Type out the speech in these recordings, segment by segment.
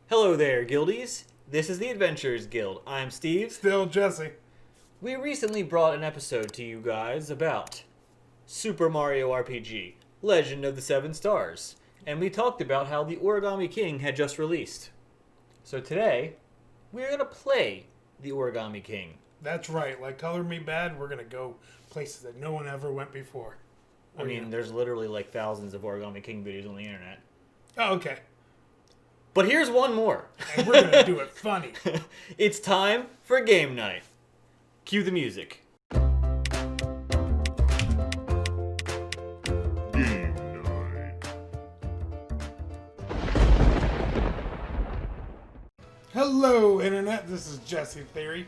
Hello there, Guildies. This is the Adventurers Guild. I'm Steve. Still Jesse. We recently brought an episode to you guys about Super Mario RPG, Legend of the Seven Stars, and we talked about how the Origami King had just released. So today, we're going to play the Origami King. That's right. Like Color Me Bad, we're going to go places that no one ever went before. I mean, there's literally like thousands of Origami King videos on the internet. Oh, okay. But here's one more. And we're going to do it funny. It's time for game night. Cue the music. Game night. Hello, Internet. This is Jesse Theory.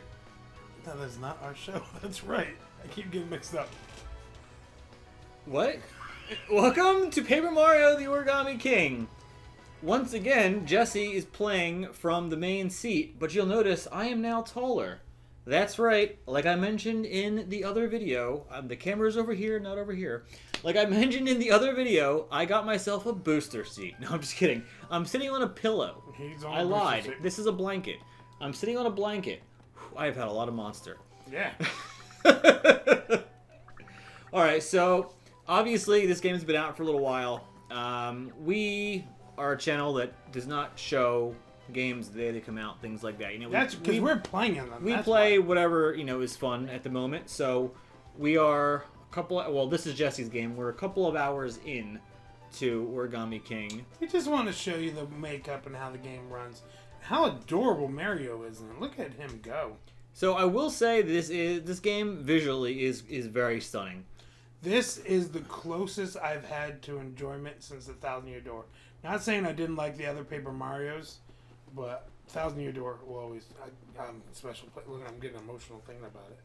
No, that's not our show. That's right. I keep getting mixed up. What? Welcome to Paper Mario the Origami King. Once again, Jesse is playing from the main seat, but you'll notice I am now taller. That's right, like I mentioned in the other video, the camera's over here, not over here. Like I mentioned in the other video, I got myself a booster seat. No, I'm just kidding. I'm sitting on a pillow. I lied. This is a blanket. I'm sitting on a blanket. I've had a lot of Monster. Yeah. Alright, so obviously this game's been out for a little while. We are a channel that does not show games the day they come out, things like that. You know, That's because we're playing them. We play whatever, is fun at the moment. So we are this is Jesse's game. We're a couple of hours in to Origami King. We just want to show you the makeup and how the game runs. How adorable Mario is, and look at him go. So I will say this game visually is very stunning. This is the closest I've had to enjoyment since the Thousand Year Door. Not saying I didn't like the other Paper Marios, but Thousand Year Door will always. I'm special. Look, I'm getting emotional thinking about it.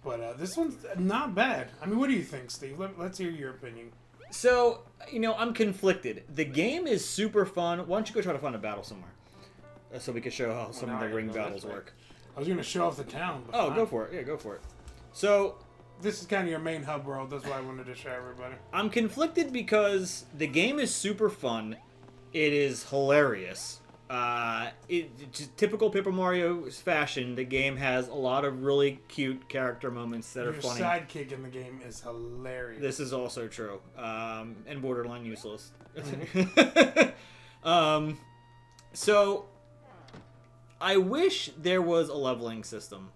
But this one's not bad. I mean, what do you think, Steve? Let's hear your opinion. So, I'm conflicted. The game is super fun. Why don't you go try to find a battle somewhere? So we can show how some of the ring battles work. I was going to show off the town. But go for it. Yeah, go for it. So, this is kind of your main hub world. That's why I wanted to show everybody. I'm conflicted because the game is super fun. It is hilarious. Typical Paper Mario fashion, the game has a lot of really cute character moments that are funny. Your sidekick in the game is hilarious. This is also true. And borderline useless. Mm-hmm. So, I wish there was a leveling system.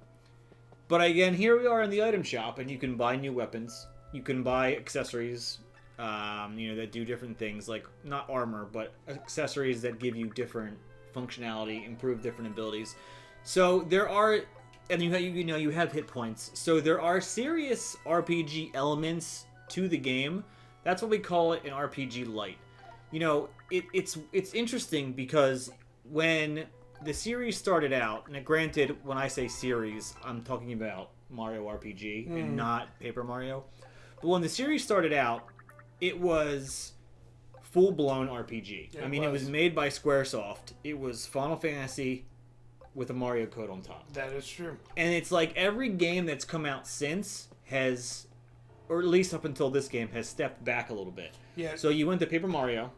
But again, here we are in the item shop, and you can buy new weapons. You can buy accessories, that do different things, like not armor, but accessories that give you different functionality, improve different abilities. So there are, and you have hit points. So there are serious RPG elements to the game. That's what we call it an RPG light. It's interesting because when the series started out, and granted, when I say series, I'm talking about Mario RPG and not Paper Mario. But when the series started out, it was full-blown RPG. It was made by Squaresoft. It was Final Fantasy with a Mario code on top. That is true. And it's like every game that's come out since has, or at least up until this game, has stepped back a little bit. Yeah. So you went to Paper Mario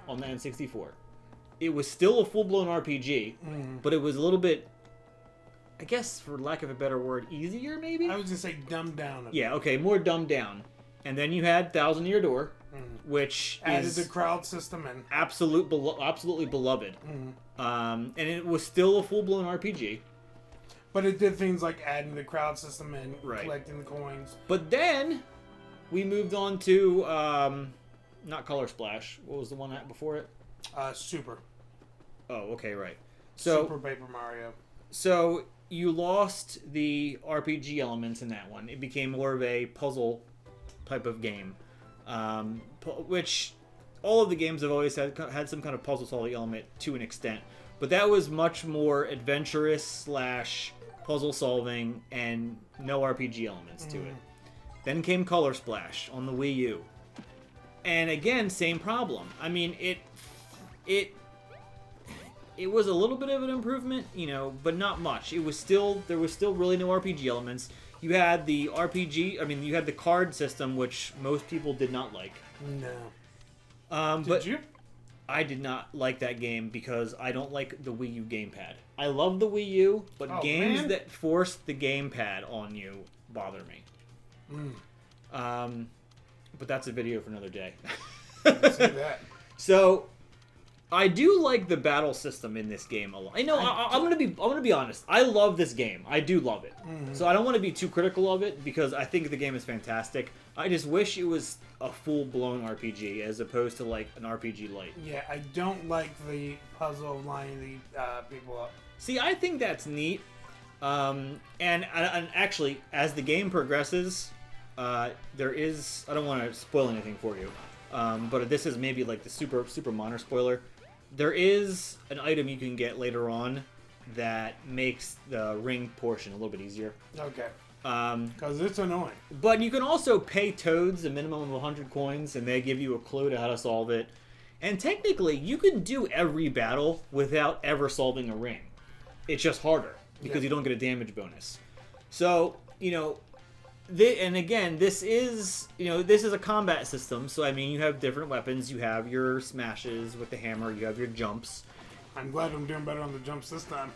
on the N64. It was still a full-blown RPG, but it was a little bit, I guess, for lack of a better word, easier, maybe? I was going to say dumbed down. Yeah, okay, more dumbed down. And then you had Thousand Year Door, which added is the crowd system in. absolutely beloved. And it was still a full-blown RPG. But it did things like adding the crowd system in, right, collecting the coins. But then we moved on to, not Color Splash. What was the one before it? Super. Oh, okay, right. So Super Paper Mario. So you lost the RPG elements in that one. It became more of a puzzle type of game, which all of the games have always had some kind of puzzle solving element to an extent. But that was much more adventurous / puzzle solving and no RPG elements to it. Then came Color Splash on the Wii U. And again, same problem. I mean, it was a little bit of an improvement, but not much. There was still really no RPG elements. You had the you had the card system, which most people did not like. No. Did you? I did not like that game because I don't like the Wii U gamepad. I love the Wii U, but games that force the gamepad on you bother me. But that's a video for another day. Let's see that. So, I do like the battle system in this game a lot. I know I'm gonna be honest. I love this game. I do love it. So I don't want to be too critical of it because I think the game is fantastic. I just wish it was a full-blown RPG as opposed to like an RPG light. Yeah, I don't like the puzzle of lining the people up. See, I think that's neat. And actually, as the game progresses, there is... I don't want to spoil anything for you, but this is maybe like the super minor spoiler. There is an item you can get later on that makes the ring portion a little bit easier. Okay. Because it's annoying. But you can also pay Toads a minimum of 100 coins, and they give you a clue to how to solve it. And technically, you can do every battle without ever solving a ring. It's just harder because you don't get a damage bonus. So, and again, this is a combat system. So, I mean, you have different weapons. You have your smashes with the hammer. You have your jumps. I'm glad I'm doing better on the jumps this time.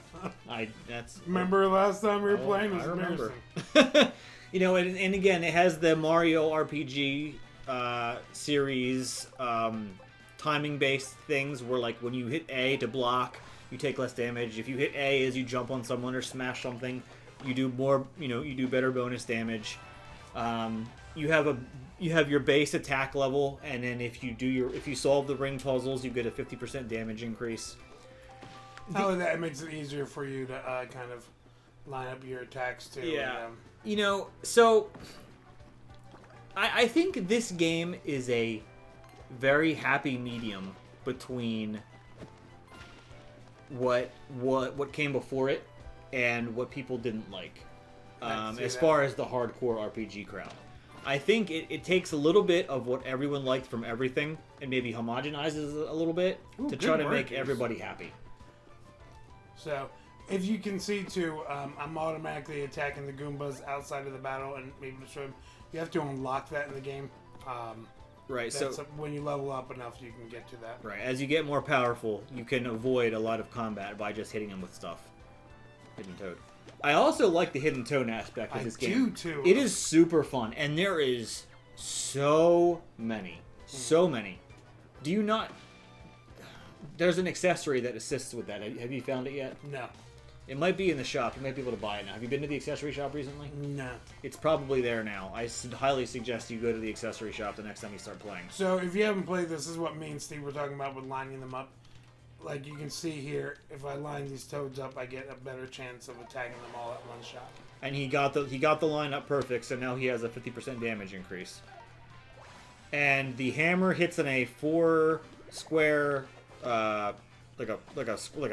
Remember last time we were playing? It was remember. embarrassing. And again, it has the Mario RPG series timing-based things where, like, when you hit A to block, you take less damage. If you hit A as you jump on someone or smash something, you do more. You do better bonus damage. You have your base attack level, and then if you solve the ring puzzles, you get a 50% damage increase. That makes it easier for you to kind of line up your attacks too. Yeah. So I think this game is a very happy medium between what came before it and what people didn't like. As far as the hardcore RPG crowd. I think it takes a little bit of what everyone liked from everything and maybe homogenizes a little bit to try to make everybody happy. So, if you can see too, I'm automatically attacking the Goombas outside of the battle and able to show them. You have to unlock that in the game. Right. So when you level up enough, you can get to that. Right. As you get more powerful, you can avoid a lot of combat by just hitting them with stuff. Hidden Toad. I also like the Hidden Toad aspect of this game. I do too. It is super fun, and there is so many. Do you not... There's an accessory that assists with that. Have you found it yet? No. It might be in the shop. You might be able to buy it now. Have you been to the accessory shop recently? No. It's probably there now. I highly suggest you go to the accessory shop the next time you start playing. So if you haven't played this is what me and Steve were talking about with lining them up. Like you can see here, if I line these toads up, I get a better chance of attacking them all at one shot. And he got the line up perfect, so now he has a 50% damage increase. And the hammer hits in a 4 square... like a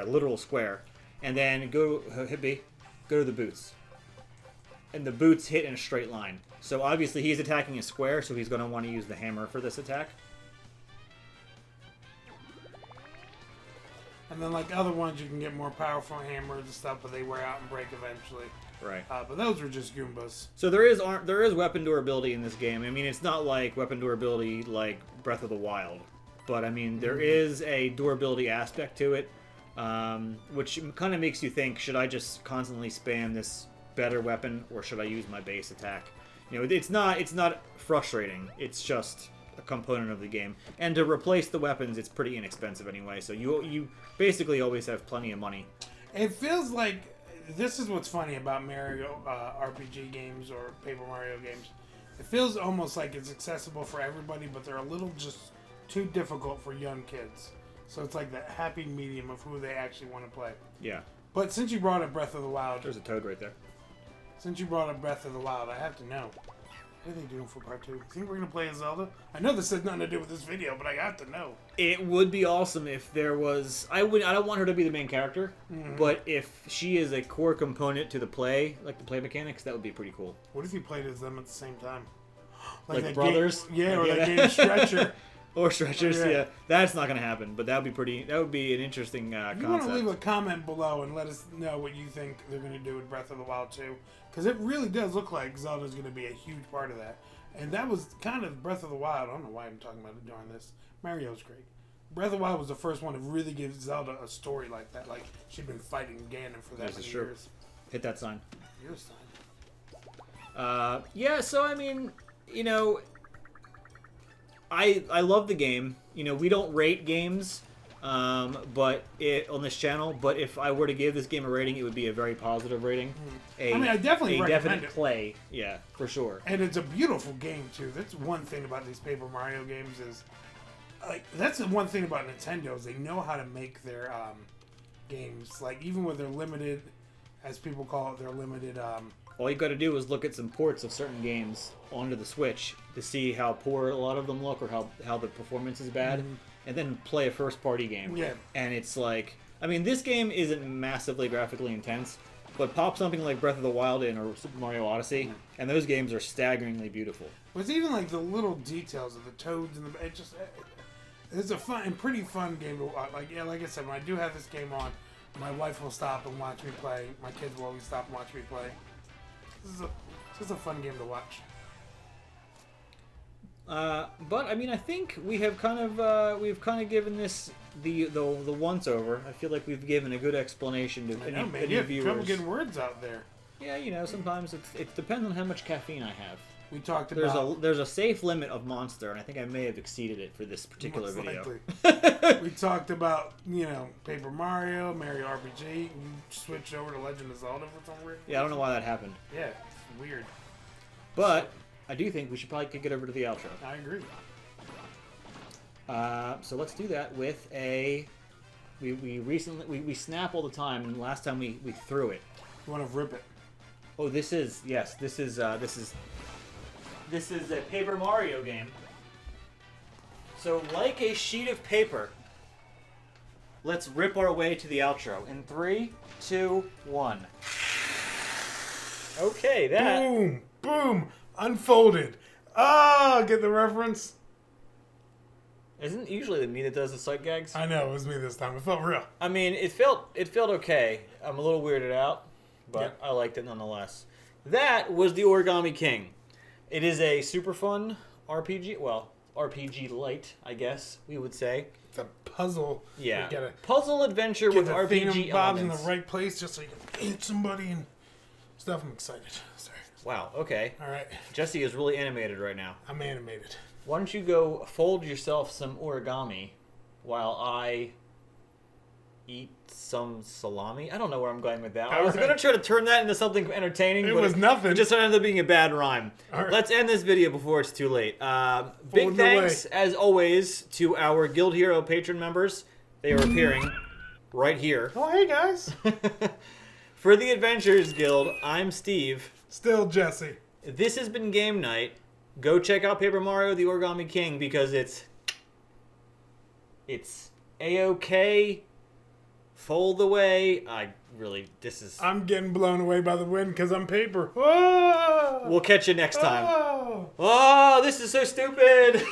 literal square, and then hit B, go to the boots, and the boots hit in a straight line. So obviously he's attacking a square, so he's going to want to use the hammer for this attack. And then like other ones, you can get more powerful hammers and stuff, but they wear out and break eventually. Right. But those were just Goombas. So there is weapon durability in this game. I mean, it's not like weapon durability like Breath of the Wild. But, I mean, there is a durability aspect to it, which kind of makes you think, should I just constantly spam this better weapon, or should I use my base attack? It's not frustrating. It's just a component of the game. And to replace the weapons, it's pretty inexpensive anyway, so you basically always have plenty of money. It feels like, this is what's funny about Mario RPG games or Paper Mario games. It feels almost like it's accessible for everybody, but they're a little just... too difficult for young kids. So it's like that happy medium of who they actually want to play. Yeah. But since you brought up Breath of the Wild... There's a toad right there. Since you brought up Breath of the Wild, I have to know. What are they doing for part 2? Think we're going to play as Zelda? I know this has nothing to do with this video, but I have to know. It would be awesome if there was... I don't want her to be the main character, but if she is a core component to the play, like the play mechanics, that would be pretty cool. What if you played as them at the same time? Like brothers? Or that game Stretcher. Or stretchers, yeah. That's not going to happen, but that would be an interesting concept. You want to leave a comment below and let us know what you think they're going to do with Breath of the Wild 2. Because it really does look like Zelda's going to be a huge part of that. And that was kind of Breath of the Wild. I don't know why I'm talking about it during this. Mario's great. Breath of the Wild was the first one to really give Zelda a story like that. Like, she'd been fighting Ganon for that many years. Hit that sign. Your sign. Yeah, so, I mean, you know, I love the game. You know, we don't rate games but on this channel, but if I were to give this game a rating, it would be a very positive rating. I definitely recommend definite it. play. Yeah, for sure. And it's a beautiful game, too. That's one thing about these Paper Mario games is... Like, that's the one thing about Nintendo is they know how to make their games. Like, even with their limited, as people call it, their limited... All you got to do is look at some ports of certain games onto the Switch to see how poor a lot of them look or how the performance is bad, and then play a first-party game. Yeah. And it's like... I mean, this game isn't massively graphically intense, but pop something like Breath of the Wild in or Super Mario Odyssey, and those games are staggeringly beautiful. It's even like the little details of the toads and the... It's a fun and pretty fun game to watch. Like I said, when I do have this game on, my wife will stop and watch me play. My kids will always stop and watch me play. It's just a fun game to watch. But I mean, I think we have kind of given this the once over. I feel like we've given a good explanation to any viewers. Trouble getting words out there. Yeah, you know, sometimes it depends on how much caffeine I have. We talked about there's a safe limit of Monster, and I think I may have exceeded it for this particular video. We talked about, you know, Paper Mario, Mario RPG. You switched over to Legend of Zelda for some reason. Yeah, I don't know why that happened. Yeah, it's weird. But I do think we should probably kick it over to the outro. I agree. So let's do that with a. We snap all the time, and last time we threw it. You want to rip it? Oh, this is a Paper Mario game. So, like a sheet of paper, let's rip our way to the outro. In 3, 2, 1. Okay, that... Boom! Boom! Unfolded. Ah, get the reference? Isn't it usually me that does the sight gags? I know, it was me this time. It felt real. I mean, it felt okay. I'm a little weirded out, but I liked it nonetheless. That was the Origami King. It is a super fun RPG. Well, RPG light, I guess we would say. It's a puzzle. Yeah. You gotta puzzle adventure with get the RPG bobs elements. in the right place just so you can hit somebody and stuff. I'm excited. Sorry. Wow, okay. All right. Jesse is really animated right now. I'm animated. Why don't you go fold yourself some origami while I eat some salami? I don't know where I'm going with that. I was going to try to turn that into something entertaining, It but was nothing. It just ended up being a bad rhyme. All right. Let's end this video before it's too late. Big thanks, as always, to our Guild Hero patron members. They are appearing right here. Oh, hey, guys. For the Adventurers Guild, I'm Steve. Still Jesse. This has been Game Night. Go check out Paper Mario the Origami King because it's A-OK. Fold away. I'm getting blown away by the wind because I'm paper. Oh! We'll catch you next time. Oh! Oh, this is so stupid.